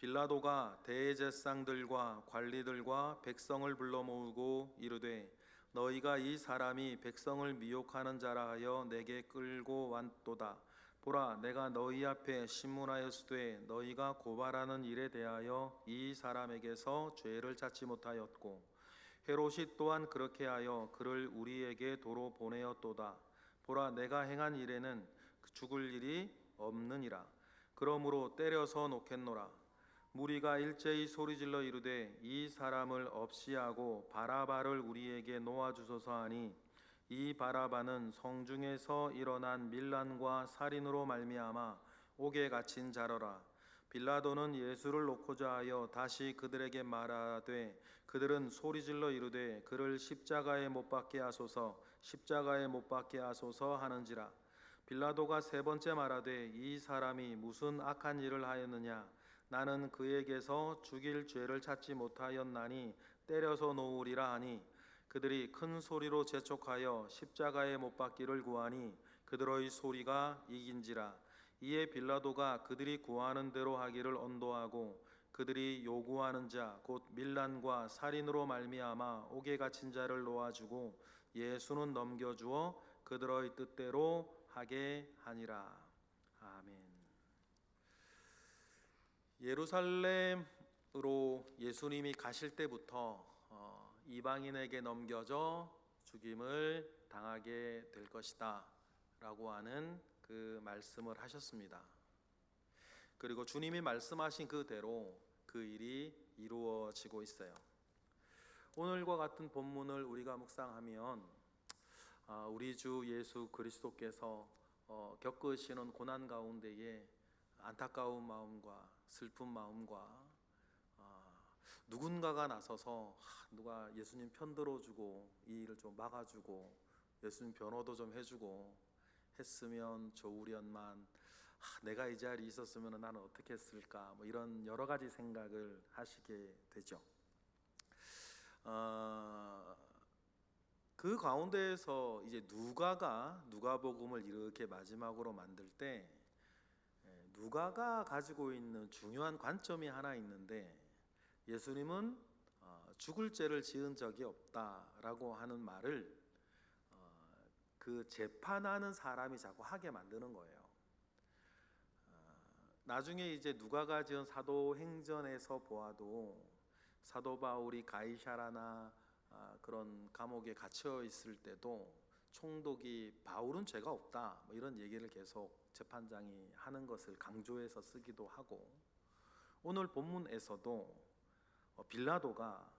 빌라도가 대제사장들과 관리들과 백성을 불러 모으고 이르되 너희가 이 사람이 백성을 미혹하는 자라 하여 내게 끌고 왔도다. 보라, 내가 너희 앞에 신문하였으되 너희가 고발하는 일에 대하여 이 사람에게서 죄를 찾지 못하였고 헤롯이 또한 그렇게 하여 그를 우리에게 도로 보내었도다. 보라, 내가 행한 일에는 죽을 일이 없느니라. 그러므로 때려서 놓겠노라. 무리가 일제히 소리질러 이르되 이 사람을 없이 하고 바라바를 우리에게 놓아주소서 하니 이 바라바는 성중에서 일어난 밀란과 살인으로 말미암아 옥에 갇힌 자러라. 빌라도는 예수를 놓고자 하여 다시 그들에게 말하되 그들은 소리질러 이르되 그를 십자가에 못 박게 하소서, 십자가에 못 박게 하소서 하는지라. 빌라도가 세 번째 말하되 이 사람이 무슨 악한 일을 하였느냐? 나는 그에게서 죽일 죄를 찾지 못하였나니 때려서 놓으리라 하니 그들이 큰 소리로 재촉하여 십자가에 못 박기를 구하니 그들의 소리가 이긴지라. 이에 빌라도가 그들이 구하는 대로 하기를 언도하고 그들이 요구하는 자 곧 밀란과 살인으로 말미암아 옥에 갇힌 자를 놓아주고 예수는 넘겨주어 그들의 뜻대로 하게 하니라. 아멘. 예루살렘으로 예수님이 가실 때부터 이방인에게 넘겨져 죽임을 당하게 될 것이다 라고 하는 그 말씀을 하셨습니다. 그리고 주님이 말씀하신 그대로 그 일이 이루어지고 있어요. 오늘과 같은 본문을 우리가 묵상하면 우리 주 예수 그리스도께서 겪으시는 고난 가운데에 안타까운 마음과 슬픈 마음과 누군가가 나서서 누가 예수님 편 들어주고 이 일을 좀 막아주고 예수님 변호도 좀 해주고 했으면 좋으련만 내가 이 자리에 있었으면 나는 어떻게 했을까, 뭐 이런 여러 가지 생각을 하시게 되죠. 그 가운데에서 이제 누가복음을 이렇게 마지막으로 만들 때 누가가 가지고 있는 중요한 관점이 하나 있는데, 예수님은 죽을 죄를 지은 적이 없다라고 하는 말을 그 재판하는 사람이 자꾸 하게 만드는 거예요. 나중에 이제 누가가 지은 사도행전에서 보아도 사도 바울이 가이사라나 그런 감옥에 갇혀 있을 때도 총독이 바울은 죄가 없다 뭐 이런 얘기를 계속 재판장이 하는 것을 강조해서 쓰기도 하고, 오늘 본문에서도 빌라도가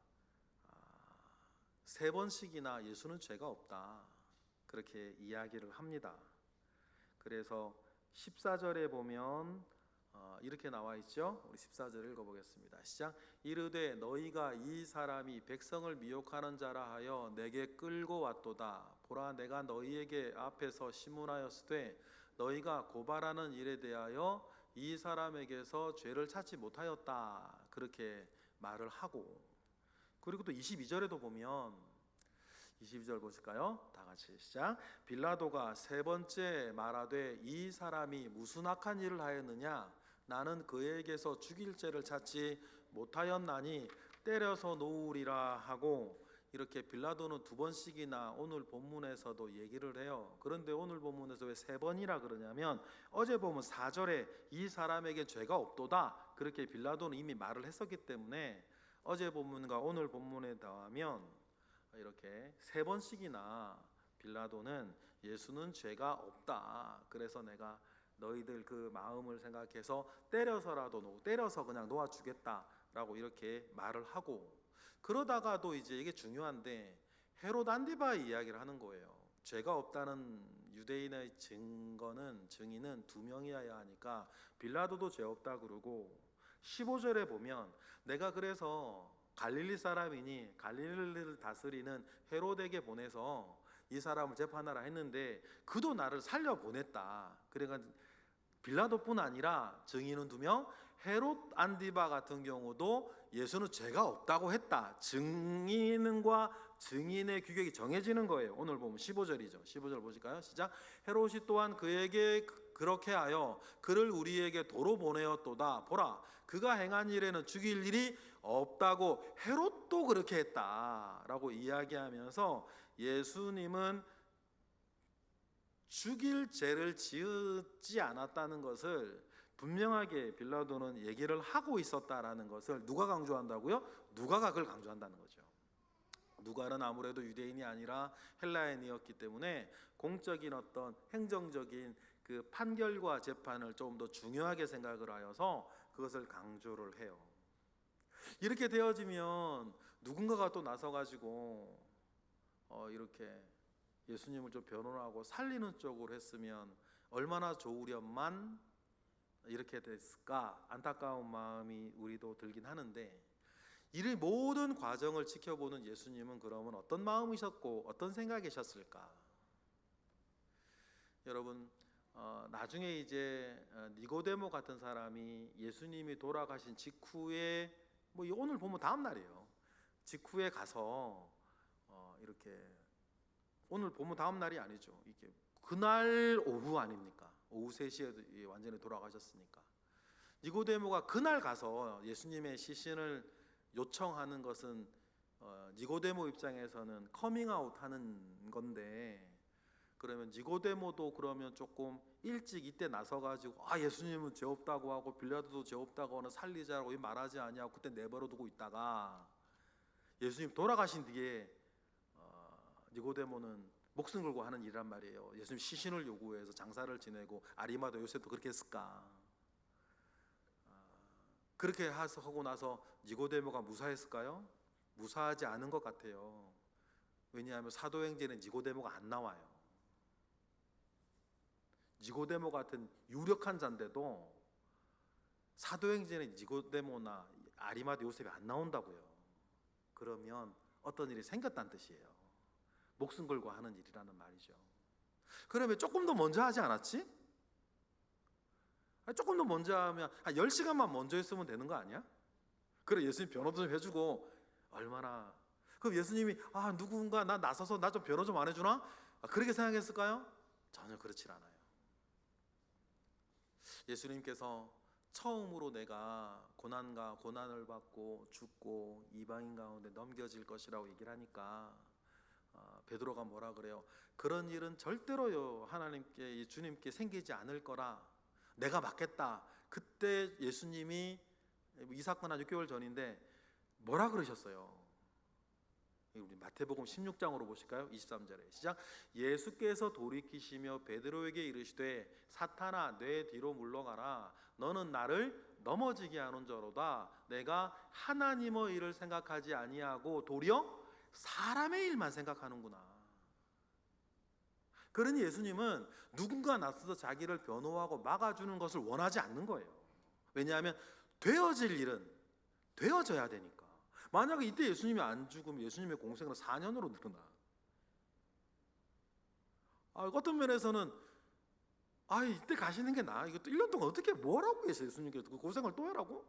세 번씩이나 예수는 죄가 없다 그렇게 이야기를 합니다. 그래서 14절에 보면 이렇게 나와 있죠. 우리 14절 읽어보겠습니다. 시작. 이르되 너희가 이 사람이 백성을 미혹하는 자라 하여 내게 끌고 왔도다. 보라, 내가 너희에게 앞에서 신문하였으되 너희가 고발하는 일에 대하여 이 사람에게서 죄를 찾지 못하였다 그렇게 말을 하고, 그리고 또 22절에도 보면 22절 보실까요? 다 같이 시작. 빌라도가 세 번째 말하되 이 사람이 무슨 악한 일을 하였느냐? 나는 그에게서 죽일 죄를 찾지 못하였나니 때려서 놓으리라 하고, 이렇게 빌라도는 두 번씩이나 오늘 본문에서도 얘기를 해요. 그런데 오늘 본문에서 왜 세 번이라 그러냐면, 어제 보면 4절에 이 사람에게 죄가 없도다 그렇게 빌라도는 이미 말을 했었기 때문에 어제 본문과 오늘 본문에 나오면 이렇게 세 번씩이나 빌라도는 예수는 죄가 없다, 그래서 내가 너희들 그 마음을 생각해서 때려서 그냥 놓아주겠다라고 이렇게 말을 하고, 그러다가도 이제 이게 중요한데 헤롯 안디바의 이야기를 하는 거예요. 죄가 없다는 유대인의 증인은 두 명이어야 하니까 빌라도도 죄 없다 그러고, 15절에 보면 내가 그래서 갈릴리 사람이니 갈릴리를 다스리는 헤롯에게 보내서 이 사람을 재판하라 했는데 그도 나를 살려보냈다. 그러니까 빌라도뿐 아니라 증인은 두 명, 헤롯 안디바 같은 경우도 예수는 죄가 없다고 했다. 증인과 증인의 규격이 정해지는 거예요. 오늘 보면 15절이죠. 15절 보실까요? 시작. 헤롯이 또한 그에게 그렇게 하여 그를 우리에게 도로 보내었도다. 보라, 그가 행한 일에는 죽일 일이 없다고 헤롯도 그렇게 했다라고 이야기하면서 예수님은 죽일 죄를 지었지 않았다는 것을 분명하게 빌라도는 얘기를 하고 있었다라는 것을 누가 강조한다고요? 누가가 그걸 강조한다는 거죠. 누가는 아무래도 유대인이 아니라 헬라인이었기 때문에 공적인 어떤 행정적인 그 판결과 재판을 좀 더 중요하게 생각을 하여서 그것을 강조를 해요. 이렇게 되어지면 누군가가 또 나서가지고 이렇게 예수님을 좀 변호하고 살리는 쪽으로 했으면 얼마나 좋으련만 이렇게 됐을까 안타까운 마음이 우리도 들긴 하는데, 이 모든 과정을 지켜보는 예수님은 그러면 어떤 마음이셨고 어떤 생각이셨을까? 여러분, 나중에 이제 니고데모 같은 사람이 예수님이 돌아가신 직후에, 뭐 오늘 보면 다음 날이에요. 직후에 가서 이렇게, 오늘 보면 다음 날이 아니죠. 이게 그날 오후 아닙니까? 오후 3시에 완전히 돌아가셨으니까. 니고데모가 그날 가서 예수님의 시신을 요청하는 것은 니고데모 입장에서는 커밍아웃 하는 건데, 그러면 니고데모도 그러면 조금 일찍 이때 나서가지고 예수님은 죄 없다고 하고 빌라도도 죄 없다고 하는 살리자라고 말하지 아니하고 그때 내버려 두고 있다가 예수님 돌아가신 뒤에 니고데모는 목숨 걸고 하는 일이란 말이에요. 예수님 시신을 요구해서 장사를 지내고 아리마다 요셉도 그렇게 했을까? 그렇게 하고 나서 니고데모가 무사했을까요? 무사하지 않은 것 같아요. 왜냐하면 사도행전에 니고데모가 안 나와요. 니고데모 같은 유력한 자인데도 사도행전에 니고데모나 아리마다 요셉이 안 나온다고요. 그러면 어떤 일이 생겼다는 뜻이에요. 목숨 걸고 하는 일이라는 말이죠. 그러면 조금 더 먼저 하지 않았지? 조금 더 먼저 하면 한 10시간만 먼저 했으면 되는 거 아니야? 그래, 예수님 변호도 좀 해주고. 얼마나, 그럼 예수님이 누군가 나 나서서 나 좀 변호 좀 안 해주나? 그렇게 생각했을까요? 전혀 그렇지 않아요. 예수님께서 처음으로 내가 고난과 고난을 받고 죽고 이방인 가운데 넘겨질 것이라고 얘기를 하니까 베드로가 뭐라 그래요? 그런 일은 절대로요 하나님께, 주님께 생기지 않을 거라 내가 맡겠다. 그때 예수님이 이 사건 한 6개월 전인데 뭐라 그러셨어요? 우리 마태복음 16장으로 보실까요? 23절에 시작. 예수께서 돌이키시며 베드로에게 이르시되 사탄아 내 뒤로 물러가라. 너는 나를 넘어지게 하는 자로다. 내가 하나님의 일을 생각하지 아니하고 도리어 사람의 일만 생각하는구나. 그러니 예수님은 누군가 나서서 자기를 변호하고 막아주는 것을 원하지 않는 거예요. 왜냐하면 되어질 일은 되어져야 되니까. 만약에 이때 예수님이 안 죽으면 예수님의 공생은 4년으로 늘어나. 어떤 면에서는 이때 가시는 게 나아. 이것도 1년 동안 어떻게 뭐라고 해서 예수님께서 그 고생을 또 하라고?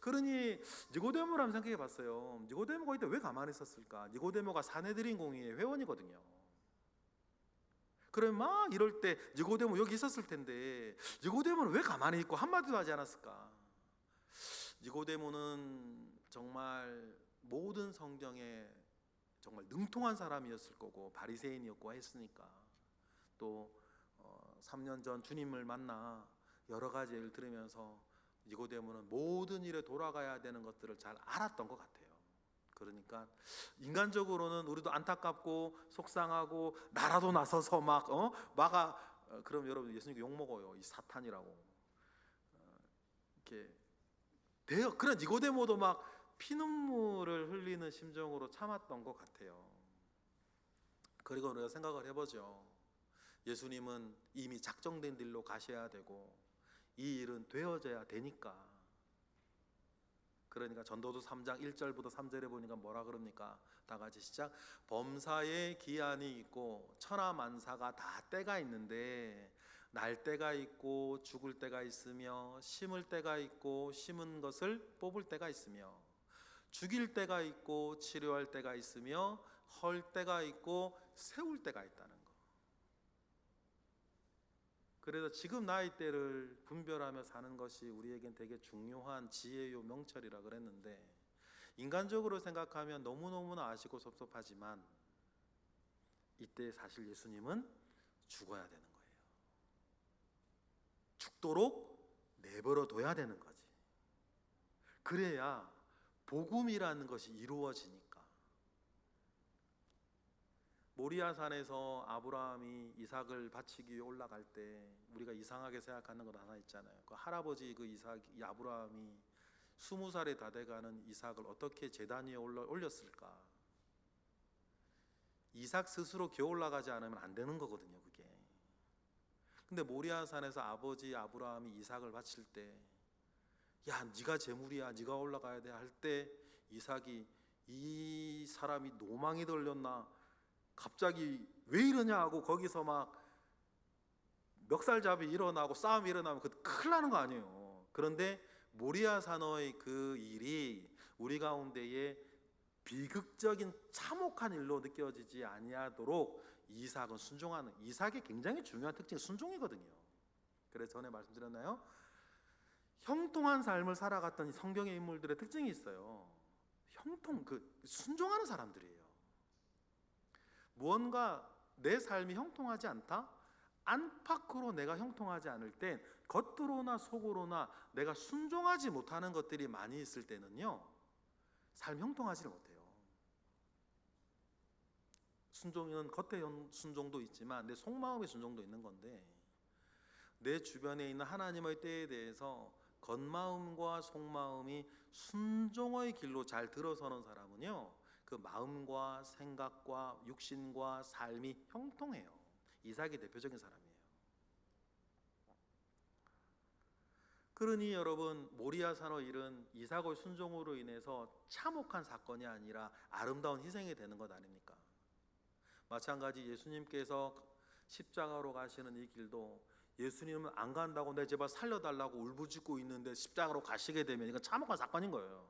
그러니 니고데모를 한번 생각해 봤어요. 니고데모가 이때 왜 가만히 있었을까? 니고데모가 사내들인 공의회 회원이거든요. 그러면 막 이럴 때 니고데모 여기 있었을 텐데 니고데모는 왜 가만히 있고 한마디도 하지 않았을까? 니고데모는 정말 모든 성경에 정말 능통한 사람이었을 거고 바리새인이었고 했으니까, 또 3년 전 주님을 만나 여러 가지 예를 들으면서 니고데모는 모든 일에 돌아가야 되는 것들을 잘 알았던 것 같아요. 그러니까 인간적으로는 우리도 안타깝고 속상하고 나라도 나서서 그럼 여러분 예수님 욕 먹어요. 이 사탄이라고. 이렇게 돼요. 그런 니고데모도 막 피눈물을 흘리는 심정으로 참았던 것 같아요. 그리고 우리가 생각을 해보죠. 예수님은 이미 작정된 길로 가셔야 되고 이 일은 되어져야 되니까. 그러니까 전도서 3장 1절부터 3절에 보니까 뭐라 그럽니까? 다 같이 시작. 범사에 기한이 있고 천하만사가 다 때가 있는데 날 때가 있고 죽을 때가 있으며 심을 때가 있고 심은 것을 뽑을 때가 있으며 죽일 때가 있고 치료할 때가 있으며 헐 때가 있고 세울 때가 있다는 거. 그래서 지금 나이대를 분별하며 사는 것이 우리에겐 되게 중요한 지혜요 명철이라 그랬는데, 인간적으로 생각하면 너무너무나 아쉽고 섭섭하지만 이때 사실 예수님은 죽어야 되는 거예요. 죽도록 내버려 둬야 되는 거지. 그래야 복음이라는 것이 이루어지니까. 모리아산에서 아브라함이 이삭을 바치기 위해 올라갈 때 우리가 이상하게 생각하는 것 하나 있잖아요. 그 할아버지 그 이삭, 이 아브라함이 20살에 다 돼가는 이삭을 어떻게 제단 위에 올렸을까? 이삭 스스로 기어 올라가지 않으면 안 되는 거거든요, 그게. 근데 모리아산에서 아버지 아브라함이 이삭을 바칠 때, 야, 네가 제물이야, 네가 올라가야 돼 할 때 이삭이, 이 사람이 노망이 들렸나, 갑자기 왜 이러냐 하고 거기서 막 멱살잡이 일어나고 싸움이 일어나면 그 큰일 나는 거 아니에요. 그런데 모리아산의 그 일이 우리 가운데에 비극적인 참혹한 일로 느껴지지 아니하도록 이삭은 순종하는, 이삭의 굉장히 중요한 특징이 순종이거든요. 그래서 전에 말씀드렸나요? 형통한 삶을 살아갔던 성경의 인물들의 특징이 있어요. 순종하는 사람들이에요. 무언가 내 삶이 형통하지 않다? 안팎으로 내가 형통하지 않을 땐 겉으로나 속으로나 내가 순종하지 못하는 것들이 많이 있을 때는요, 삶이 형통하지를 못해요. 순종은 겉의 순종도 있지만 내 속마음의 순종도 있는 건데, 내 주변에 있는 하나님의 때에 대해서 겉마음과 속마음이 순종의 길로 잘 들어서는 사람은요, 그 마음과 생각과 육신과 삶이 형통해요. 이삭이 대표적인 사람이에요. 그러니 여러분, 모리아산의 일은 이삭의 순종으로 인해서 참혹한 사건이 아니라 아름다운 희생이 되는 것 아닙니까? 마찬가지 예수님께서 십자가로 가시는 이 길도, 예수님은 안 간다고 내 제발 살려달라고 울부짖고 있는데 십자가로 가시게 되면 이건 참혹한 사건인 거예요.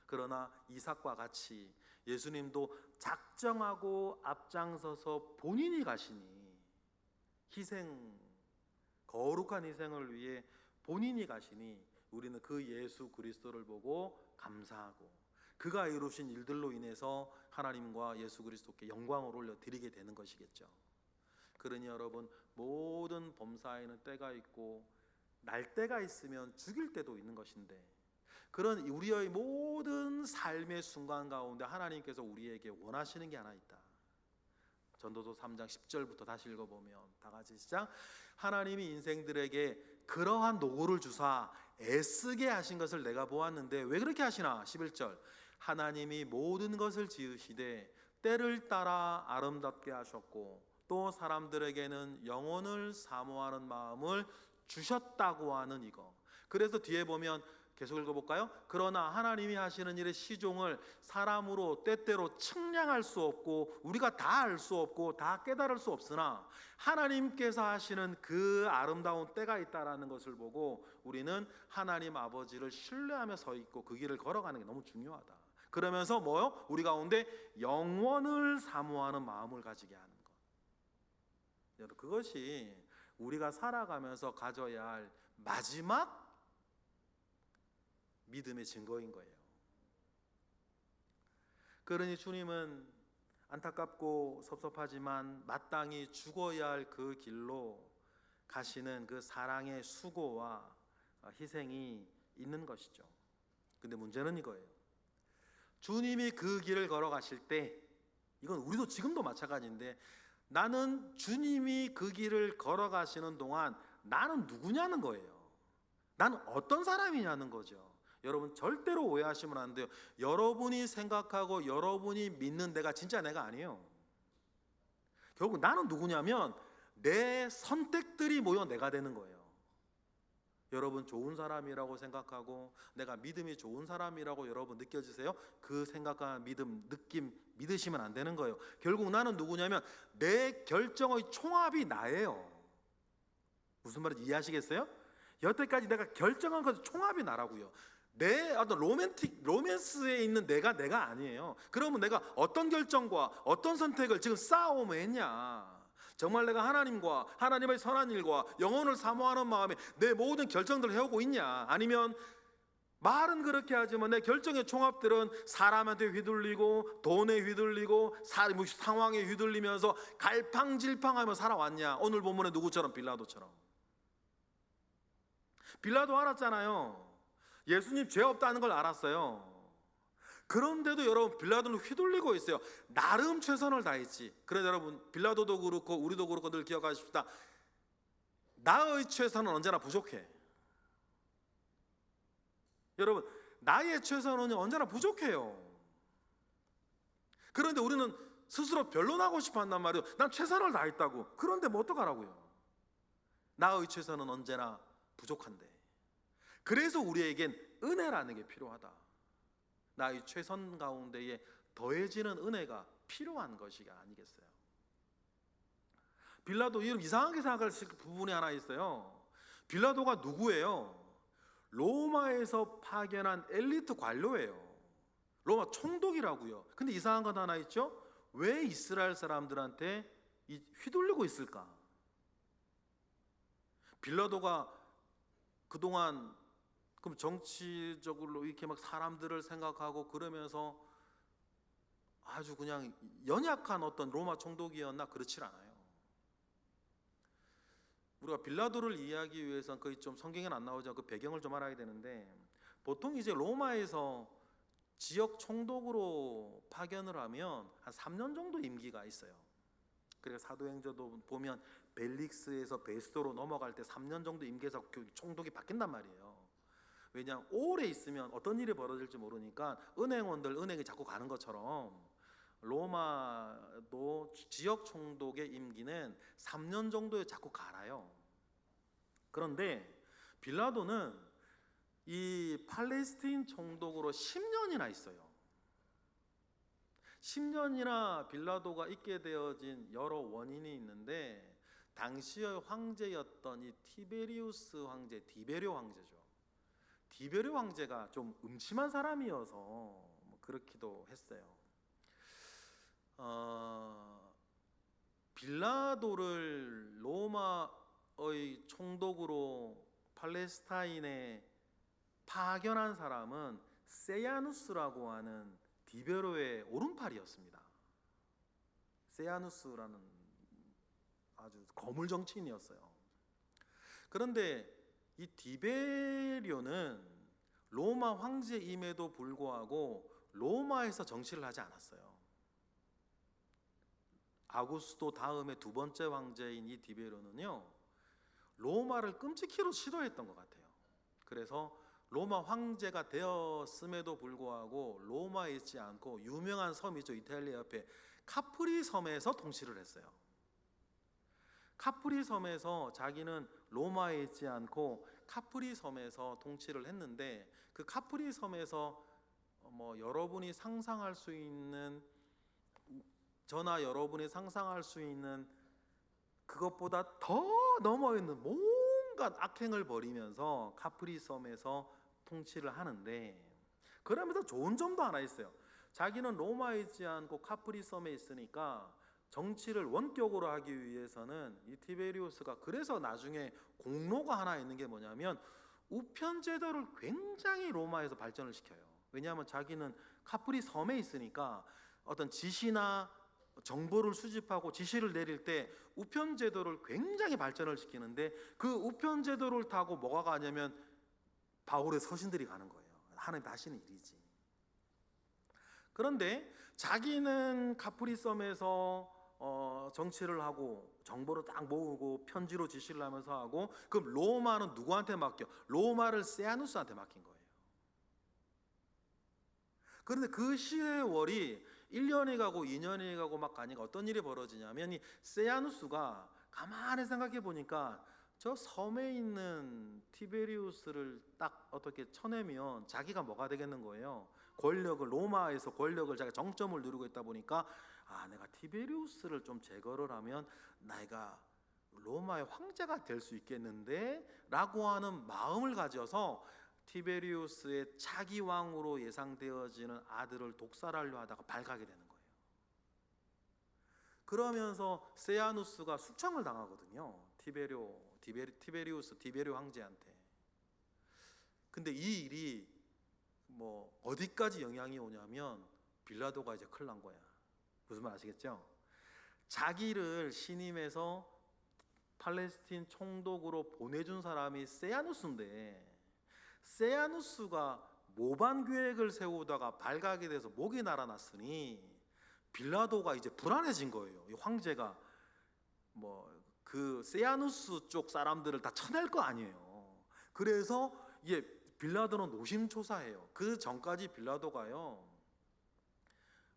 그러나 이삭과 같이 예수님도 작정하고 앞장서서 본인이 가시니, 희생, 거룩한 희생을 위해 본인이 가시니 우리는 그 예수 그리스도를 보고 감사하고 그가 이루신 일들로 인해서 하나님과 예수 그리스도께 영광을 올려드리게 되는 것이겠죠. 그러니 여러분, 모든 범사에는 때가 있고 날 때가 있으면 죽일 때도 있는 것인데, 그런 우리의 모든 삶의 순간 가운데 하나님께서 우리에게 원하시는 게 하나 있다. 전도서 3장 10절부터 다시 읽어보면, 다 같이 시작. 하나님이 인생들에게 그러한 노고를 주사 애쓰게 하신 것을 내가 보았는데 왜 그렇게 하시나? 11절. 하나님이 모든 것을 지으시되 때를 따라 아름답게 하셨고 또 사람들에게는 영혼을 사모하는 마음을 주셨다고 하는 이거. 그래서 뒤에 보면 계속 읽어볼까요? 그러나 하나님이 하시는 일의 시종을 사람으로 때때로 측량할 수 없고 우리가 다 알 수 없고 다 깨달을 수 없으나 하나님께서 하시는 그 아름다운 때가 있다라는 것을 보고 우리는 하나님 아버지를 신뢰하며 서 있고 그 길을 걸어가는 게 너무 중요하다. 그러면서 뭐요? 우리 가운데 영원을 사모하는 마음을 가지게 하는 것. 여러분, 그것이 우리가 살아가면서 가져야 할 마지막 믿음의 증거인 거예요. 그러니 주님은 안타깝고 섭섭하지만 마땅히 죽어야 할 그 길로 가시는 그 사랑의 수고와 희생이 있는 것이죠. 근데 문제는 이거예요. 주님이 그 길을 걸어가실 때, 이건 우리도 지금도 마찬가지인데, 나는 주님이 그 길을 걸어가시는 동안 나는 누구냐는 거예요. 나는 어떤 사람이냐는 거죠. 여러분, 절대로 오해하시면 안 돼요. 여러분이 생각하고 여러분이 믿는 내가 진짜 내가 아니에요. 결국 나는 누구냐면 내 선택들이 모여 내가 되는 거예요. 여러분, 좋은 사람이라고 생각하고 내가 믿음이 좋은 사람이라고 여러분 느껴지세요? 그 생각과 믿음, 느낌 믿으시면 안 되는 거예요. 결국 나는 누구냐면 내 결정의 총합이 나예요. 무슨 말인지 이해하시겠어요? 여태까지 내가 결정한 것 총합이 나라고요. 내 어떤 로맨스에 있는 내가 아니에요. 그러면 내가 어떤 결정과 어떤 선택을 지금 쌓아오면 했냐? 정말 내가 하나님과 하나님의 선한 일과 영혼을 사모하는 마음에 내 모든 결정들을 해오고 있냐? 아니면 말은 그렇게 하지만 내 결정의 총합들은 사람한테 휘둘리고 돈에 휘둘리고 상황에 휘둘리면서 갈팡질팡하며 살아왔냐? 오늘 본문의 누구처럼? 빌라도처럼. 빌라도 알았잖아요. 예수님 죄 없다는 걸 알았어요. 그런데도 여러분 빌라도는 휘둘리고 있어요. 나름 최선을 다했지. 그래서 여러분 빌라도도 그렇고 우리도 그렇고 늘 기억하십시다. 나의 최선은 언제나 부족해. 여러분 나의 최선은 언제나 부족해요. 그런데 우리는 스스로 변론하고 싶어 한단 말이에요. 난 최선을 다했다고. 그런데 뭐 어떡하라고요? 나의 최선은 언제나 부족한데. 그래서 우리에겐 은혜라는 게 필요하다. 나의 최선 가운데에 더해지는 은혜가 필요한 것이 아니겠어요? 빌라도 이상하게 생각할 부분이 하나 있어요. 빌라도가 누구예요? 로마에서 파견한 엘리트 관료예요. 로마 총독이라고요. 근데 이상한 건 하나 있죠? 왜 이스라엘 사람들한테 휘둘리고 있을까? 빌라도가 그동안 그럼 정치적으로 이렇게 막 사람들을 생각하고 그러면서 아주 그냥 연약한 어떤 로마 총독이었나? 그렇지 않아요. 우리가 빌라도를 이해하기 위해서는 거의 좀 성경에는 안 나오죠. 그 배경을 좀 알아야 되는데, 보통 이제 로마에서 지역 총독으로 파견을 하면 한 3년 정도 임기가 있어요. 그래서 사도행전도 보면 벨릭스에서 베스도로 넘어갈 때 3년 정도 임기에서 총독이 바뀐단 말이에요. 왜냐하면 오래 있으면 어떤 일이 벌어질지 모르니까 은행원들 은행에 자꾸 가는 것처럼 로마도 지역 총독의 임기는 3년 정도에 자꾸 갈아요. 그런데 빌라도는 이 팔레스타인 총독으로 10년이나 있어요. 10년이나 빌라도가 있게 되어진 여러 원인이 있는데, 당시의 황제였던 이 티베리우스 황제, 디베료 황제죠. 디베료 황제가 좀 음침한 사람이어서 뭐 그렇기도 했어요. 빌라도를 로마의 총독으로 팔레스타인에 파견한 사람은 세야누스라고 하는 디베로의 오른팔이었습니다. 세야누스라는 아주 거물 정치인이었어요. 그런데 이 디베료는 로마 황제임에도 불구하고 로마에서 정치를 하지 않았어요. 아구스도 다음에 두 번째 황제인 이 디베료는요, 로마를 끔찍히로 싫어했던 것 같아요. 그래서 로마 황제가 되었음에도 불구하고 로마에 있지 않고 유명한 섬이죠, 이탈리아 옆에 카프리 섬에서 통치를 했어요. 카프리 섬에서 자기는 로마에 있지 않고 카프리 섬에서 통치를 했는데, 그 카프리 섬에서 뭐 여러분이 상상할 수 있는, 저나 여러분이 상상할 수 있는 그것보다 더 넘어 있는 온갖 악행을 벌이면서 카프리 섬에서 통치를 하는데, 그러면서 좋은 점도 하나 있어요. 자기는 로마에 있지 않고 카프리 섬에 있으니까 정치를 원격으로 하기 위해서는 이 티베리우스가, 그래서 나중에 공로가 하나 있는 게 뭐냐면 우편 제도를 굉장히 로마에서 발전을 시켜요. 왜냐하면 자기는 카프리 섬에 있으니까 어떤 지시나 정보를 수집하고 지시를 내릴 때 우편 제도를 굉장히 발전을 시키는데, 그 우편 제도를 타고 뭐가 가냐면 바울의 서신들이 가는 거예요. 하나님 하시는 일이지. 그런데 자기는 카프리 섬에서 정치를 하고 정보를 딱 모으고 편지로 지시를 하면서 하고, 그럼 로마는 누구한테 맡겨? 로마를 세아누스한테 맡긴 거예요. 그런데 그 시월이 1년이 가고 2년이 가고 막 가니까 어떤 일이 벌어지냐면, 이 세아누스가 가만히 생각해 보니까 저 섬에 있는 티베리우스를 딱 어떻게 쳐내면 자기가 뭐가 되겠는 거예요. 권력을, 로마에서 권력을 자기가 정점을 누리고 있다 보니까, 내가 티베리우스를 좀 제거를 하면 내가 로마의 황제가 될 수 있겠는데 라고 하는 마음을 가져서 티베리우스의 차기 왕으로 예상되어지는 아들을 독살하려 하다가 발각이 되는 거예요. 그러면서 세아누스가 숙청을 당하거든요. 티베리오 황제한테. 근데 이 일이 뭐 어디까지 영향이 오냐면 빌라도가 이제 큰일 난 거야. 무슨 말 아시겠죠? 자기를 신임해서 팔레스틴 총독으로 보내준 사람이 세아누스인데, 세아누스가 모반 계획을 세우다가 발각이 돼서 목이 날아났으니 빌라도가 이제 불안해진 거예요. 이 황제가 뭐 그 세아누스 쪽 사람들을 다 쳐낼 거 아니에요. 그래서 이게 빌라도는 노심초사해요. 그 전까지 빌라도가요,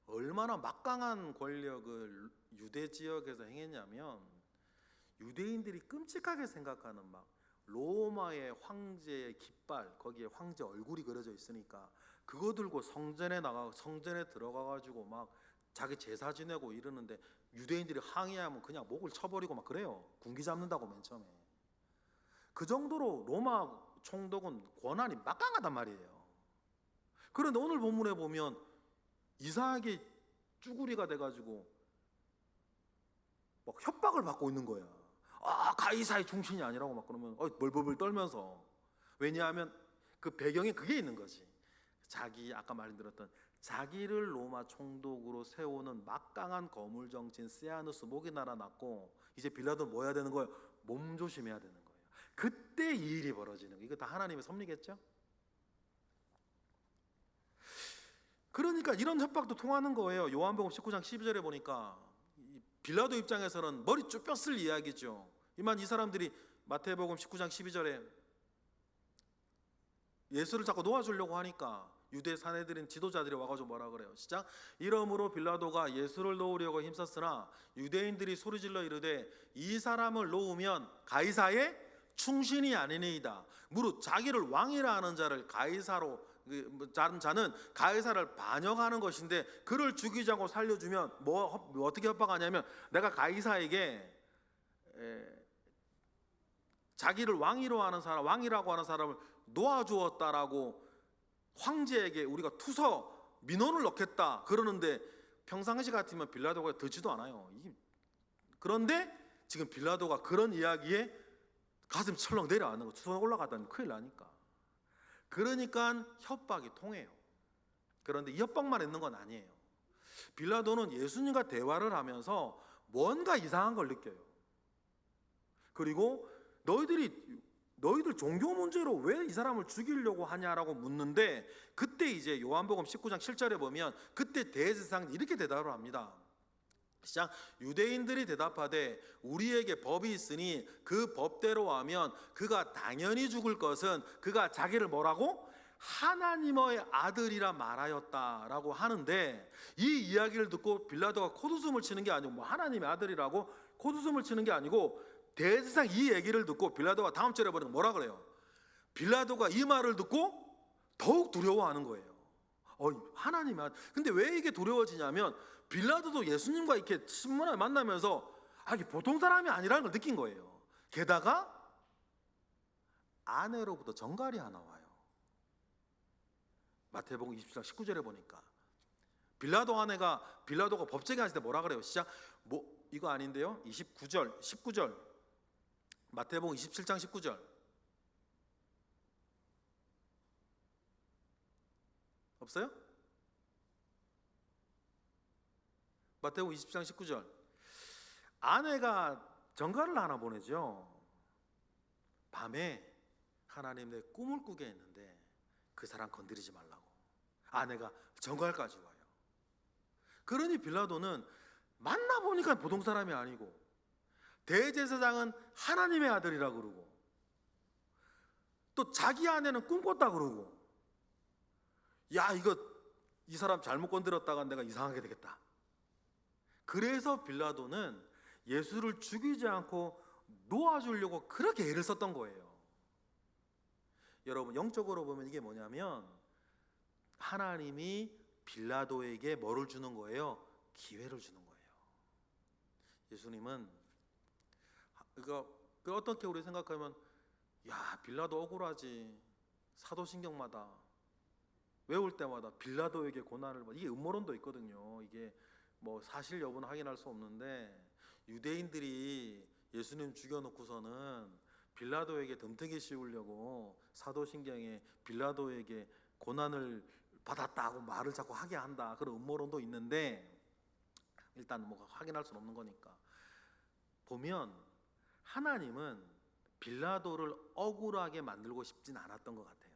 얼마나 막강한 권력을 유대 지역에서 행했냐면, 유대인들이 끔찍하게 생각하는 막 로마의 황제의 깃발, 거기에 황제 얼굴이 그려져 있으니까 그거 들고 성전에 들어가 가지고 막 자기 제사 지내고 이러는데, 유대인들이 항의하면 그냥 목을 쳐버리고 막 그래요. 군기 잡는다고 맨 처음에. 그 정도로 로마 총독은 권한이 막강하단 말이에요. 그런데 오늘 본문에 보면 이상하게 쭈구리가 돼가지고 막 협박을 받고 있는 거야. 아, 가이사의 중신이 아니라고 막 그러면 벌벌벌 떨면서. 왜냐하면 그 배경에 그게 있는 거지. 아까 말씀드렸던 자기를 로마 총독으로 세우는 막강한 거물 정치인 세아누스 목이 날아났고, 이제 빌라도는 뭐 해야 되는 거예요? 몸조심해야 되는 거예요. 그때 이 일이 벌어지는 거예요. 이거 다 하나님의 섭리겠죠? 그러니까 이런 협박도 통하는 거예요. 요한복음 19장 12절에 보니까 빌라도 입장에서는 머리 쭉 뺐을 이야기죠. 이 사람들이 마태복음 19장 12절에 예수를 자꾸 놓아주려고 하니까 유대 사내들인 지도자들이 와가지고 뭐라 그래요? 시작. 이러므로 빌라도가 예수를 놓으려고 힘썼으나 유대인들이 소리질러 이르되 이 사람을 놓으면 가이사의 충신이 아니니이다. 무릇 자기를 왕이라 하는 자를 가이사로 다른 자는 가이사를 반역하는 것인데, 그를 죽이지 않고 살려주면 어떻게 협박하냐면, 내가 가이사에게 자기를 왕이라고 하는 사람을 놓아주었다라고 황제에게 우리가 투서 민원을 넣겠다 그러는데, 평상시 같으면 빌라도가 듣지도 않아요. 그런데 지금 빌라도가 그런 이야기에 가슴 철렁 내려앉는 거, 투서 올라가다니 큰일 나니까. 그러니까 협박이 통해요. 그런데 이 협박만 있는 건 아니에요. 빌라도는 예수님과 대화를 하면서 뭔가 이상한 걸 느껴요. 그리고 너희들 종교 문제로 왜 이 사람을 죽이려고 하냐라고 묻는데, 그때 이제 요한복음 19장 7절에 보면 그때 대제사장이 이렇게 대답을 합니다. 시작. 유대인들이 대답하되 우리에게 법이 있으니 그 법대로 하면 그가 당연히 죽을 것은 그가 자기를 뭐라고? 하나님의 아들이라 말하였다라고 하는데, 이 이야기를 듣고 빌라도가 콧웃음을 치는 게 아니고, 하나님의 아들이라고 콧웃음을 치는 게 아니고, 대제사장 이 얘기를 듣고 빌라도가 다음 절에 보니까 뭐라 그래요? 빌라도가 이 말을 듣고 더욱 두려워하는 거예요. 하나님의 아들. 근데 왜 이게 두려워지냐면, 빌라도도 예수님과 이렇게 신문을 만나면서 이게 보통 사람이 아니라는 걸 느낀 거예요. 게다가 아내로부터 정갈이 하나 와요. 마태복음 27장 19절에 보니까 빌라도 아내가 빌라도가 법정에 앉을 때 뭐라 그래요? 시작. 이거 아닌데요? 19절 19절 마태복음 27장 19절 없어요? 마태복음 20장 19절. 아내가 전가를 하나 보내죠. 밤에 하나님 내 꿈을 꾸게 했는데 그 사람 건드리지 말라고. 아내가 전가까지 와요. 그러니 빌라도는 만나보니까 보통 사람이 아니고, 대제사장은 하나님의 아들이라 그러고, 또 자기 아내는 꿈꿨다 그러고, 이 사람 잘못 건드렸다가 내가 이상하게 되겠다. 그래서 빌라도는 예수를 죽이지 않고 놓아주려고 그렇게 애를 썼던 거예요. 여러분, 영적으로 보면 이게 뭐냐면, 하나님이 빌라도에게 뭐를 주는 거예요? 기회를 주는 거예요. 예수님은 어떻게 우리 생각하면, 빌라도 억울하지, 사도신경마다 외울 때마다 빌라도에게 고난을 받아. 이게 음모론도 있거든요. 이게 뭐 사실 여부는 확인할 수 없는데 유대인들이 예수님 죽여놓고서는 빌라도에게 덤태기 씌우려고 사도신경에 빌라도에게 고난을 받았다고 말을 자꾸 하게 한다, 그런 음모론도 있는데 일단 뭐 확인할 수는 없는 거니까 보면 하나님은 빌라도를 억울하게 만들고 싶진 않았던 것 같아요.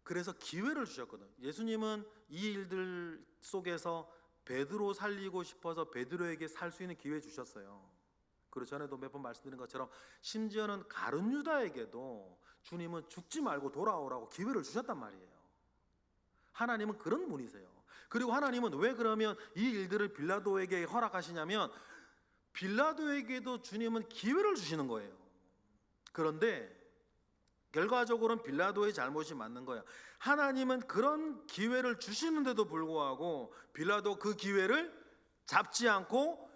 그래서 기회를 주셨거든. 예수님은 이 일들 속에서 베드로 살리고 싶어서 베드로에게 살 수 있는 기회 주셨어요. 그리고 전에도 몇 번 말씀드린 것처럼 심지어는 가룟 유다에게도 주님은 죽지 말고 돌아오라고 기회를 주셨단 말이에요. 하나님은 그런 분이세요. 그리고 하나님은 왜 그러면 이 일들을 빌라도에게 허락하시냐면 빌라도에게도 주님은 기회를 주시는 거예요. 그런데 결과적으로는 빌라도의 잘못이 맞는 거야. 하나님은 그런 기회를 주시는데도 불구하고 빌라도 그 기회를 잡지 않고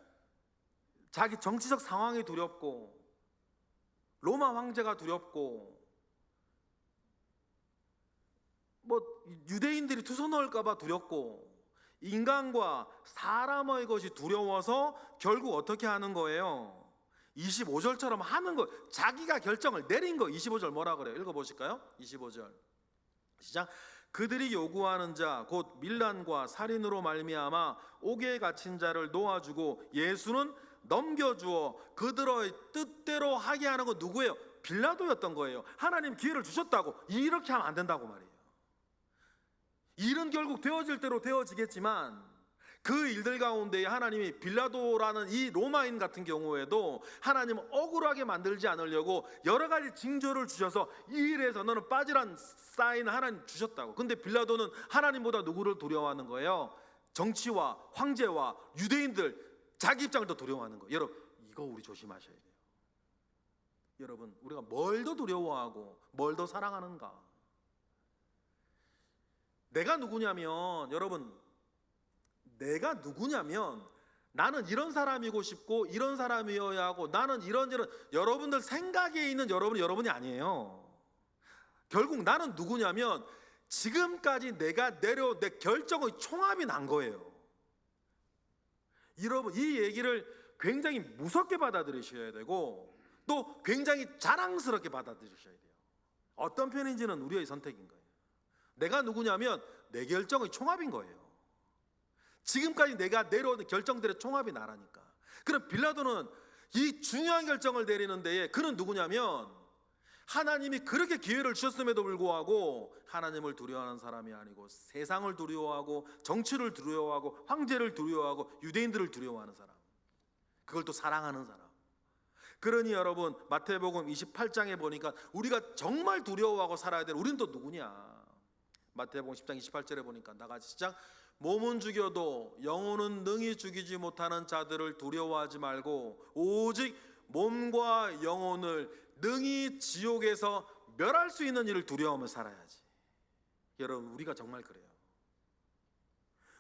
자기 정치적 상황이 두렵고 로마 황제가 두렵고 뭐 유대인들이 투서 넣을까 봐 두렵고 인간과 사람의 것이 두려워서 결국 어떻게 하는 거예요? 25절처럼 하는 거, 자기가 결정을 내린 거. 25절 뭐라 그래요? 읽어보실까요? 25절 시작. 그들이 요구하는 자 곧 밀란과 살인으로 말미암아 옥에 갇힌 자를 놓아주고 예수는 넘겨주어 그들의 뜻대로 하게 하는 거 누구예요? 빌라도였던 거예요. 하나님 기회를 주셨다고 이렇게 하면 안 된다고 말이에요. 일은 결국 되어질 대로 되어지겠지만 그 일들 가운데 하나님이 빌라도라는 이 로마인 같은 경우에도 하나님은 억울하게 만들지 않으려고 여러 가지 징조를 주셔서 이 일에서 너는 빠지란 사인을 하나님 주셨다고. 근데 빌라도는 하나님보다 누구를 두려워하는 거예요? 정치와 황제와 유대인들, 자기 입장을 더 두려워하는 거예요. 여러분 이거 우리 조심하셔야 돼요. 여러분 우리가 뭘 더 두려워하고 뭘 더 사랑하는가? 내가 누구냐면 여러분, 내가 누구냐면 나는 이런 사람이고 싶고 이런 사람이어야 하고 나는 이런저런 여러분들 생각에 있는 여러분이 아니에요. 결국 나는 누구냐면 지금까지 내가 내려온 내 결정의 총합이 난 거예요. 여러분 이 얘기를 굉장히 무섭게 받아들이셔야 되고 또 굉장히 자랑스럽게 받아들이셔야 돼요. 어떤 편인지는 우리의 선택인 거예요. 내가 누구냐면 내 결정의 총합인 거예요. 지금까지 내가 내려온 결정들의 총합이 나라니까. 그럼 빌라도는 이 중요한 결정을 내리는 데에 그는 누구냐면 하나님이 그렇게 기회를 주셨음에도 불구하고 하나님을 두려워하는 사람이 아니고 세상을 두려워하고 정치를 두려워하고 황제를 두려워하고 유대인들을 두려워하는 사람, 그걸 또 사랑하는 사람. 그러니 여러분 마태복음 28장에 보니까 우리가 정말 두려워하고 살아야 될 우리는 또 누구냐? 마태복음 10장 28절에 보니까 나같이 시작. 몸은 죽여도 영혼은 능히 죽이지 못하는 자들을 두려워하지 말고 오직 몸과 영혼을 능히 지옥에서 멸할 수 있는 일을 두려워하며 살아야지. 여러분 우리가 정말 그래요.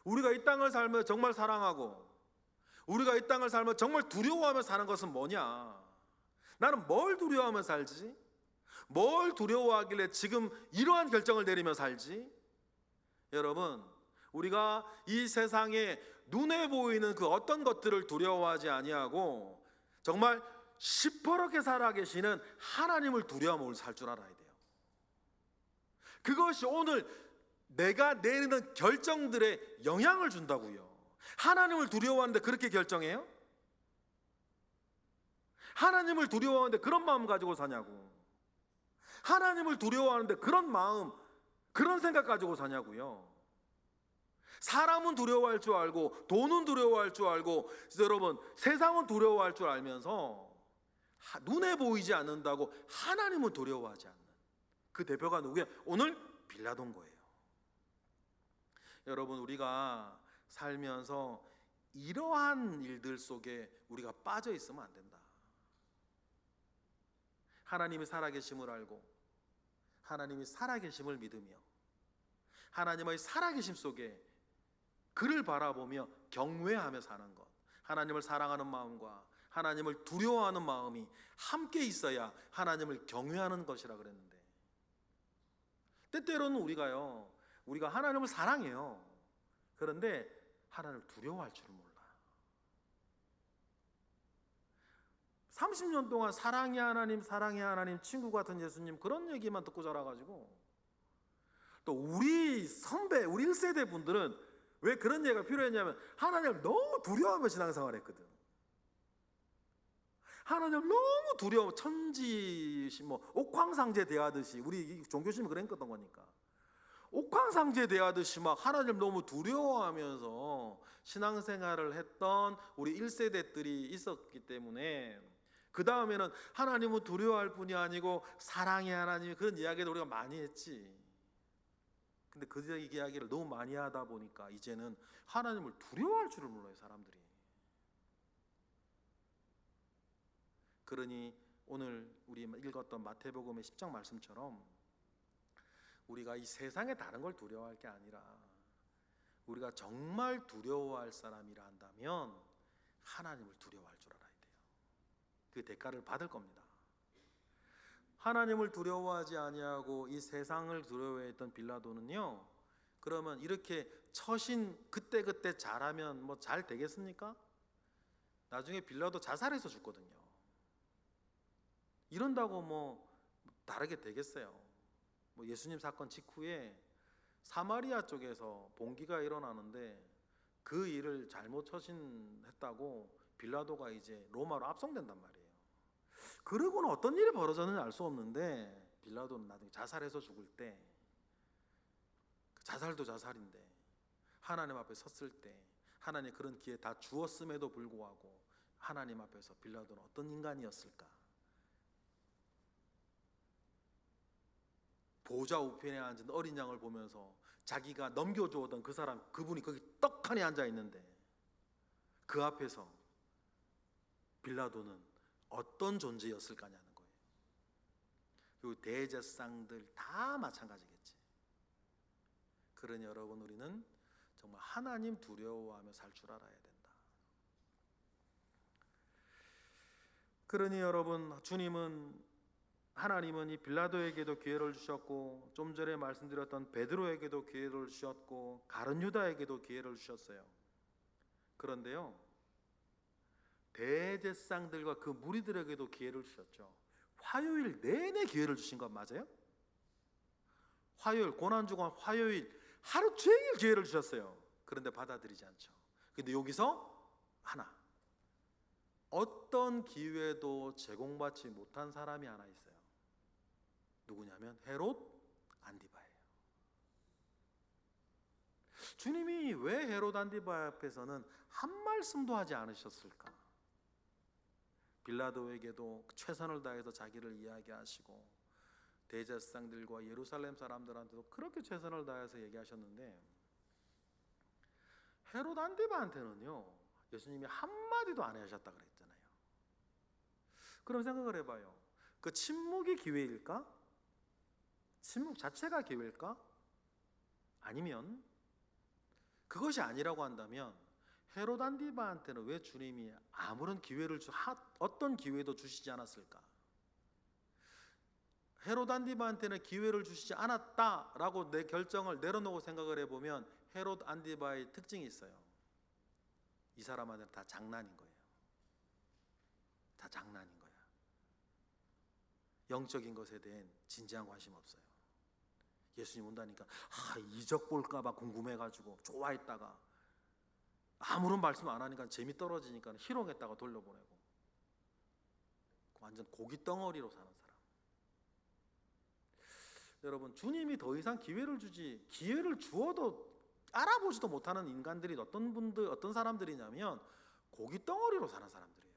우리가 이 땅을 살며 정말 사랑하고 우리가 이 땅을 살며 정말 두려워하며 사는 것은 뭐냐? 나는 뭘 두려워하며 살지? 뭘 두려워하길래 지금 이러한 결정을 내리며 살지? 여러분 우리가 이 세상에 눈에 보이는 그 어떤 것들을 두려워하지 아니하고 정말 시퍼렇게 살아계시는 하나님을 두려워하며 살 줄 알아야 돼요. 그것이 오늘 내가 내리는 결정들에 영향을 준다고요. 하나님을 두려워하는데 그렇게 결정해요? 하나님을 두려워하는데 그런 마음 가지고 사냐고. 하나님을 두려워하는데 그런 마음, 그런 생각 가지고 사냐고요. 사람은 두려워할 줄 알고 돈은 두려워할 줄 알고 여러분 세상은 두려워할 줄 알면서 눈에 보이지 않는다고 하나님은 두려워하지 않는 그 대표가 누구예요? 오늘 빌라도인 거예요. 여러분 우리가 살면서 이러한 일들 속에 우리가 빠져 있으면 안 된다. 하나님이 살아계심을 알고 하나님이 살아계심을 믿으며 하나님의 살아계심 속에 그를 바라보며 경외하며 사는 것, 하나님을 사랑하는 마음과 하나님을 두려워하는 마음이 함께 있어야 하나님을 경외하는 것이라 그랬는데 때때로는 우리가 하나님을 사랑해요. 그런데 하나님을 두려워할 줄을 몰라. 30년 동안 사랑의 하나님, 사랑의 하나님, 친구 같은 예수님 그런 얘기만 듣고 자라가지고, 또 우리 선배, 우리 1세대 분들은 왜 그런 얘기가 필요했냐면 하나님을 너무 두려워하며 신앙생활 했거든. 하나님을 너무 두려워, 천지 뭐 옥황상제 대하듯이, 우리 종교심이 그랬던 거니까 옥황상제 대하듯이 막 하나님을 너무 두려워하면서 신앙생활을 했던 우리 1세대들이 있었기 때문에, 그 다음에는 하나님을 두려워할 뿐이 아니고 사랑의 하나님, 그런 이야기를 우리가 많이 했지. 근데 그 이야기를 너무 많이 하다 보니까 이제는 하나님을 두려워할 줄을 몰라요, 사람들이. 그러니 오늘 우리 읽었던 마태복음의 10장 말씀처럼 우리가 이 세상에 다른 걸 두려워할 게 아니라 우리가 정말 두려워할 사람이라 한다면 하나님을 두려워할 줄 알아야 돼요. 그 대가를 받을 겁니다. 하나님을 두려워하지 아니하고 이 세상을 두려워했던 빌라도는요, 그러면 이렇게 처신 그때그때 잘하면 뭐 잘 되겠습니까? 나중에 빌라도 자살해서 죽거든요. 이런다고 뭐 다르게 되겠어요? 뭐 예수님 사건 직후에 사마리아 쪽에서 봉기가 일어나는데 그 일을 잘못 처신했다고 빌라도가 이제 로마로 압송된단 말이에요. 그러고는 어떤 일이 벌어졌는지 알 수 없는데 빌라도는 나중에 자살해서 죽을 때, 자살도 자살인데 하나님 앞에 섰을 때 하나님 그런 기회 다 주었음에도 불구하고 하나님 앞에서 빌라도는 어떤 인간이었을까? 보좌 우편에 앉은 어린 양을 보면서 자기가 넘겨주었던 그 사람, 그분이 거기 떡하니 앉아 있는데 그 앞에서 빌라도는 어떤 존재였을까냐는 거예요. 그리고 대제사장들 다 마찬가지겠지. 그러니 여러분, 우리는 정말 하나님 두려워하며 살 줄 알아야 된다. 그러니 여러분, 하나님은 이 빌라도에게도 기회를 주셨고, 좀 전에 말씀드렸던 베드로에게도 기회를 주셨고, 가룟 유다에게도 기회를 주셨어요. 그런데요, 대제사장들과 그 무리들에게도 기회를 주셨죠. 화요일 내내 기회를 주신 건 맞아요? 화요일, 고난주간 화요일 하루 종일 기회를 주셨어요. 그런데 받아들이지 않죠. 근데 여기서 하나, 어떤 기회도 제공받지 못한 사람이 하나 있어요. 누구냐면 헤롯 안디바예요. 주님이 왜 헤롯 안디바 앞에서는 한 말씀도 하지 않으셨을까? 빌라도에게도 최선을 다해서 자기를 이야기하시고, 대제사장들과 예루살렘 사람들한테도 그렇게 최선을 다해서 얘기하셨는데, 헤롯 안디바한테는요 예수님이 한마디도 안 하셨다 그랬잖아요. 그럼 생각을 해봐요. 그 침묵이 기회일까? 침묵 자체가 기회일까? 아니면 그것이 아니라고 한다면 헤롯 안디바한테는 왜 주님이 아무런 기회를 어떤 기회도 주시지 않았을까? 헤롯 안디바한테는 기회를 주시지 않았다라고 내 결정을 내려놓고 생각을 해보면 헤롯 안디바의 특징이 있어요. 이 사람한테는 다 장난인 거예요. 다 장난인 거야. 영적인 것에 대한 진지한 관심 없어요. 예수님 온다니까 이적 볼까봐 궁금해가지고 좋아했다가 아무런 말씀 안 하니까 재미 떨어지니까 희롱했다가 돌려보내고, 완전 고깃 덩어리로 사는 사람. 여러분, 주님이 더 이상 기회를 주어도 알아보지도 못하는 인간들이 어떤 사람들이냐면 고깃 덩어리로 사는 사람들이에요.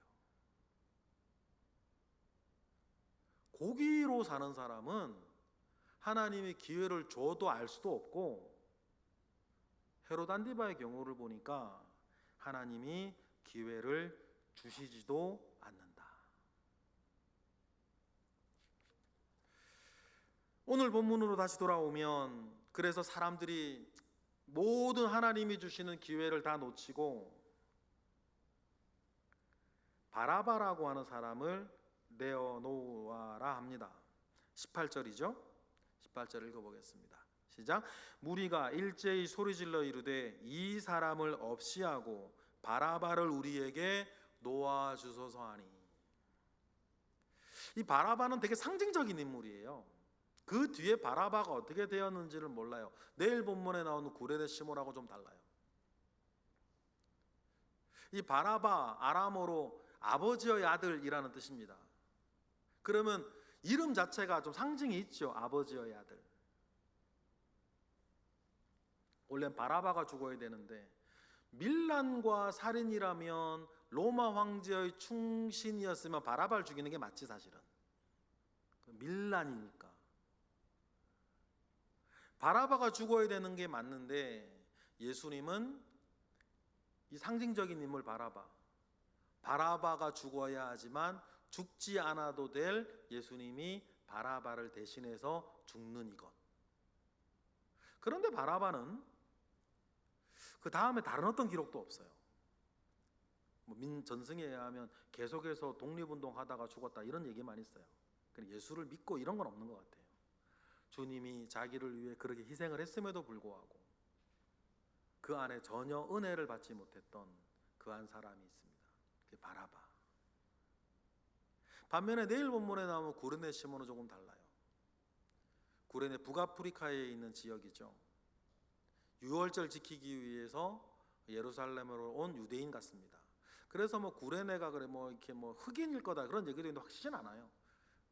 고기로 사는 사람은 하나님이 기회를 줘도 알 수도 없고, 헤롯 안디바의 경우를 보니까 하나님이 기회를 주시지도 않는다. 오늘 본문으로 다시 돌아오면, 그래서 사람들이 모든 하나님이 주시는 기회를 다 놓치고 바라바라고 하는 사람을 내어놓아라 합니다. 18절이죠. 18절 읽어보겠습니다. 시작. 무리가 일제히 소리질러 이르되 이 사람을 없이 하고 바라바를 우리에게 놓아주소서 하니. 이 바라바는 되게 상징적인 인물이에요. 그 뒤에 바라바가 어떻게 되었는지를 몰라요. 내일 본문에 나오는 구레네 시몬하고 좀 달라요. 이 바라바 아람어로 아버지의 아들이라는 뜻입니다. 그러면 이름 자체가 좀 상징이 있죠. 아버지의 아들. 원래 바라바가 죽어야 되는데 밀란과 살인이라면 로마 황제의 충신이었으면 바라바를 죽이는 게 맞지 사실은. 밀란이니까. 바라바가 죽어야 되는 게 맞는데 예수님은 이 상징적인 인물 바라바가 죽어야 하지만 죽지 않아도 될 예수님이 바라바를 대신해서 죽는 이것. 그런데 바라바는 그 다음에 다른 어떤 기록도 없어요. 전승에 의하면 계속해서 독립운동하다가 죽었다 이런 얘기만 있어요. 예수를 믿고 이런 건 없는 것 같아요. 주님이 자기를 위해 그렇게 희생을 했음에도 불구하고 그 안에 전혀 은혜를 받지 못했던 그 한 사람이 있습니다. 그게 바라바. 반면에 내일 본문에 나오는 구레네 시몬은 조금 달라요. 구레네 북아프리카에 있는 지역이죠. 유월절 지키기 위해서 예루살렘으로 온 유대인 같습니다. 그래서 구레네가 그래 이렇게 흑인일 거다 그런 얘기도 있는데 확실은 않아요.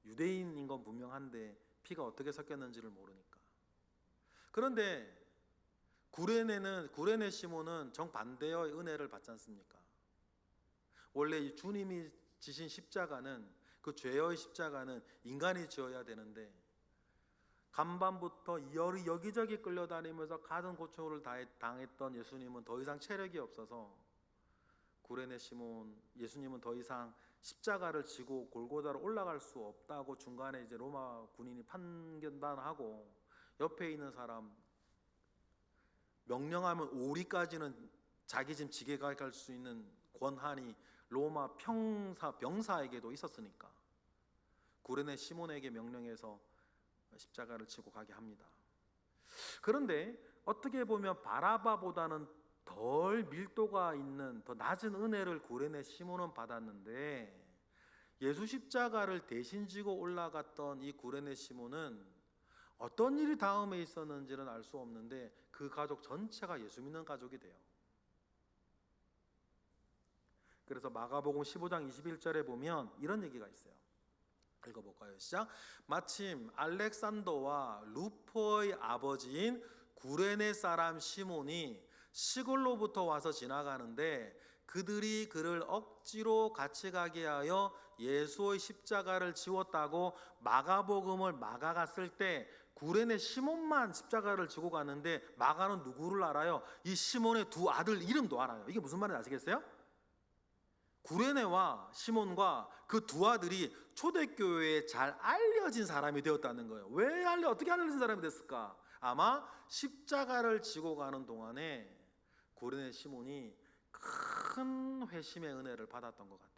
유대인인 건 분명한데 피가 어떻게 섞였는지를 모르니까. 그런데 구레네 시몬은 정반대의 은혜를 받지 않습니까? 원래 이 주님이 지신 십자가는, 그 죄의 십자가는 인간이 지어야 되는데 간밤부터 여기저기 끌려다니면서 가진 고초를 당했던 예수님은 더 이상 체력이 없어서 예수님은 더 이상 십자가를 지고 골고다로 올라갈 수 없다고 중간에 이제 로마 군인이 판결단하고 옆에 있는 사람 명령하면 오리까지는 자기 집 지게 갈 수 있는 권한이 로마 병사에게도 있었으니까 구레네 시몬에게 명령해서 십자가를 지고 가게 합니다. 그런데 어떻게 보면 바라바보다는 덜 밀도가 있는 더 낮은 은혜를 구레네 시몬은 받았는데 예수 십자가를 대신 지고 올라갔던 이 구레네 시몬은 어떤 일이 다음에 있었는지는 알 수 없는데 그 가족 전체가 예수 믿는 가족이 돼요. 그래서 마가복음 15장 21절에 보면 이런 얘기가 있어요. 읽어볼까요? 시작. 마침 알렉산더와 루포의 아버지인 구레네 사람 시몬이 시골로부터 와서 지나가는데 그들이 그를 억지로 같이 가게 하여 예수의 십자가를 지웠다고 마가복음을 마가가 쓸 때 구레네 시몬만 십자가를 지고 가는데 마가는 누구를 알아요? 이 시몬의 두 아들 이름도 알아요. 이게 무슨 말인지 아시겠어요? 구레네와 시몬과 그 두 아들이 초대교회에 잘 알려진 사람이 되었다는 거예요. 어떻게 알려진 사람이 됐을까? 아마 십자가를 지고 가는 동안에 구레네 시몬이 큰 회심의 은혜를 받았던 것 같아요.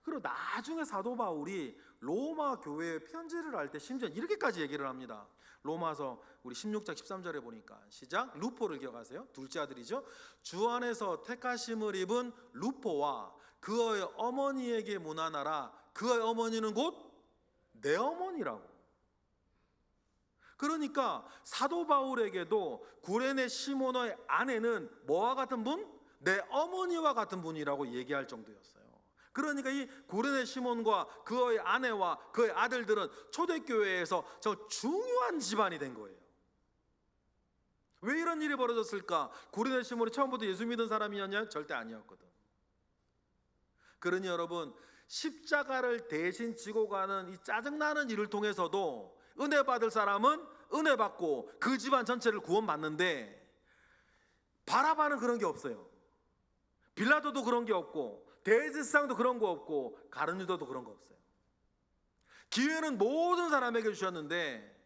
그리고 나중에 사도 바울이 로마 교회에 편지를 할 때 심지어 이렇게까지 얘기를 합니다. 로마서 우리 16장 13절에 보니까 시작. 루포를 기억하세요? 둘째 아들이죠. 주 안에서 택하심을 입은 루포와 그의 어머니에게 문안하라. 그의 어머니는 곧 내 어머니라고. 그러니까 사도 바울에게도 구레네 시몬의 아내는 뭐와 같은 분? 내 어머니와 같은 분이라고 얘기할 정도였어요. 그러니까 이 구레네 시몬과 그의 아내와 그의 아들들은 초대교회에서 저 중요한 집안이 된 거예요. 왜 이런 일이 벌어졌을까? 구레네 시몬이 처음부터 예수 믿은 사람이었냐? 절대 아니었거든. 그러니 여러분, 십자가를 대신 지고 가는 이 짜증나는 일을 통해서도 은혜 받을 사람은 은혜 받고 그 집안 전체를 구원받는데 바라바는 그런 게 없어요. 빌라도도 그런 게 없고 대제사장도 그런 거 없고 가룟 유다도 그런 거 없어요. 기회는 모든 사람에게 주셨는데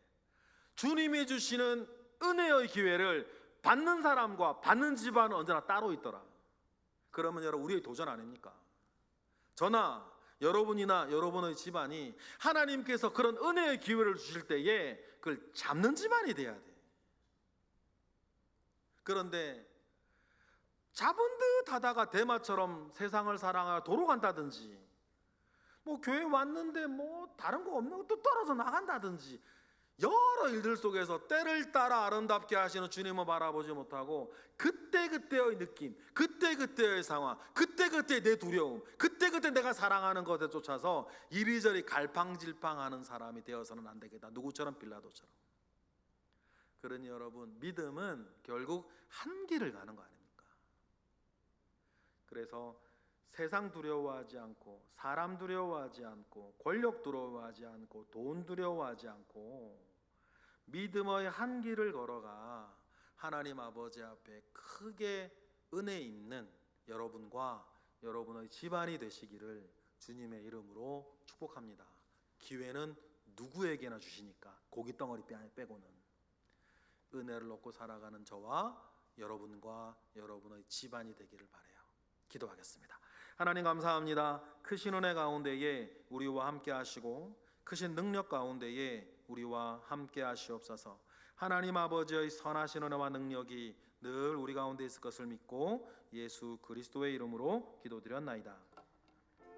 주님이 주시는 은혜의 기회를 받는 사람과 받는 집안은 언제나 따로 있더라. 그러면 여러분, 우리의 도전 아닙니까? 저나 여러분이나 여러분의 집안이 하나님께서 그런 은혜의 기회를 주실 때에 그걸 잡는 집안이 돼야 돼. 그런데 잡은 듯 하다가 대마처럼 세상을 사랑하여 도로 간다든지, 뭐 교회 왔는데 뭐 다른 거 없는 것도 떨어져 나간다든지, 여러 일들 속에서 때를 따라 아름답게 하시는 주님을 바라보지 못하고 그때그때의 느낌, 그때그때의 상황, 그때그때 내 두려움, 그때그때 내가 사랑하는 것에 쫓아서 이리저리 갈팡질팡하는 사람이 되어서는 안 되겠다. 누구처럼? 빌라도처럼. 그러니 여러분, 믿음은 결국 한 길을 가는 거 아닙니까? 그래서 세상 두려워하지 않고, 사람 두려워하지 않고, 권력 두려워하지 않고, 돈 두려워하지 않고, 믿음의 한 길을 걸어가 하나님 아버지 앞에 크게 은혜 있는 여러분과 여러분의 집안이 되시기를 주님의 이름으로 축복합니다. 기회는 누구에게나 주시니까, 고기 덩어리 빼고는. 은혜를 얻고 살아가는 저와 여러분과 여러분의 집안이 되기를 바라요. 기도하겠습니다. 하나님 감사합니다. 크신 은혜 가운데에 우리와 함께 하시고 크신 능력 가운데에 우리와 함께 하시옵소서. 하나님 아버지의 선하신 은혜와 능력이 늘 우리 가운데 있을 것을 믿고 예수 그리스도의 이름으로 기도드렸나이다.